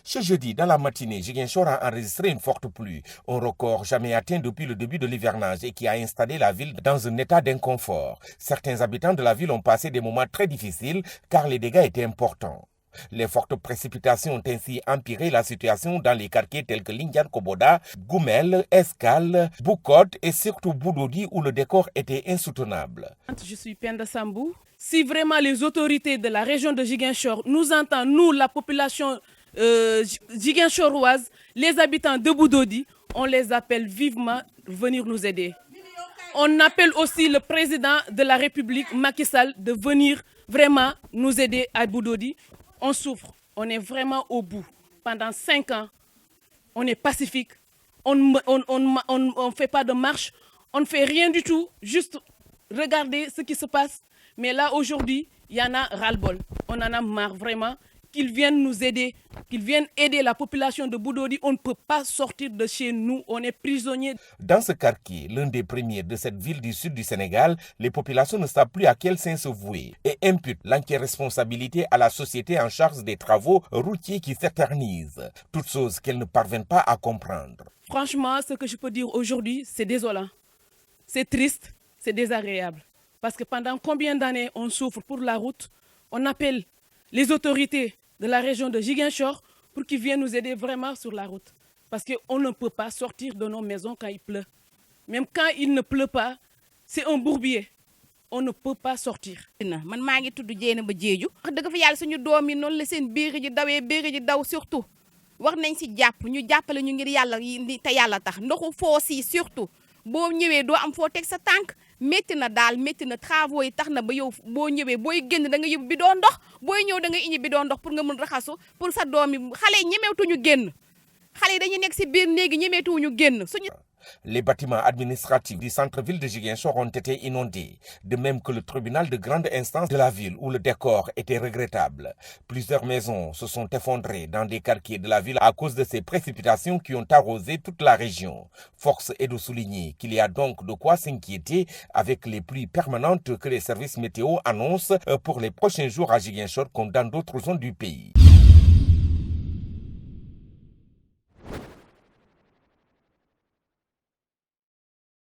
Ce jeudi, dans la matinée, Ziguinchor a enregistré une forte pluie, un record jamais atteint depuis le début de l'hivernage et qui a installé la ville dans un état d'inconfort. Certains habitants de la ville ont passé des moments très difficiles car les dégâts étaient importants. Les fortes précipitations ont ainsi empiré la situation dans les quartiers tels que Lindiane Koboda, Goumel, Escale, Boucotte et surtout Boudodi où le décor était insoutenable. Je suis Penda Sambou. Si vraiment les autorités de la région de Ziguinchor nous entendent, nous, la population ziguinchoroise, les habitants de Boudodi, on les appelle vivement venir nous aider. On appelle aussi le président de la République, Macky Sall, de venir vraiment nous aider à Boudodi. On souffre, on est vraiment au bout. Pendant 5 ans, on est pacifique, on ne fait pas de marche, on ne fait rien du tout, juste regarder ce qui se passe. Mais là, aujourd'hui, il y en a ras-le-bol. On en a marre vraiment qu'ils viennent nous aider, qu'ils viennent aider la population de Boudodi. On ne peut pas sortir de chez nous, on est prisonniers. Dans ce quartier, l'un des premiers de cette ville du sud du Sénégal, les populations ne savent plus à quel sein se vouer et imputent l'irresponsabilité à la société en charge des travaux routiers qui s'éternisent, toutes choses qu'elles ne parviennent pas à comprendre. Franchement, ce que je peux dire aujourd'hui, c'est désolant, c'est triste, c'est désagréable. Parce que pendant combien d'années on souffre pour la route, on appelle les autorités de la région de Ziguinchor pour qu'ils viennent nous aider vraiment sur la route. Parce qu'on ne peut pas sortir de nos maisons quand il pleut. Même quand il ne pleut pas, c'est un bourbier. On ne peut pas sortir. Man maa ngi tudd Dieynaba Diédhiou. Wax dëgg fa yàlla suñu doom yi noonu la seen biir ji dawee biir ji daw surtout wax nañ si jàpp ñu jàppale ñu ngir yàlla te yàlla tax ndoxu foos yi surtout boo ñëwee doo am foo teg sa tànk métti na daal métti na travaux yi tax na ba yow boo ñëwee booy génn da nga yóbbu bidon ndox booy ñëw da nga indi bidon ndox pour nga mën raxasu pour sa doom yi xale yi ñemeetuñu génn xale yi dañuy nekk si biir néegi ñemeetuñu génn suñu. Les bâtiments administratifs du centre-ville de Ziguinchor ont été inondés, de même que le tribunal de grande instance de la ville où le décor était regrettable. Plusieurs maisons se sont effondrées dans des quartiers de la ville à cause de ces précipitations qui ont arrosé toute la région. Force est de souligner qu'il y a donc de quoi s'inquiéter avec les pluies permanentes que les services météo annoncent pour les prochains jours à Ziguinchor comme dans d'autres zones du pays.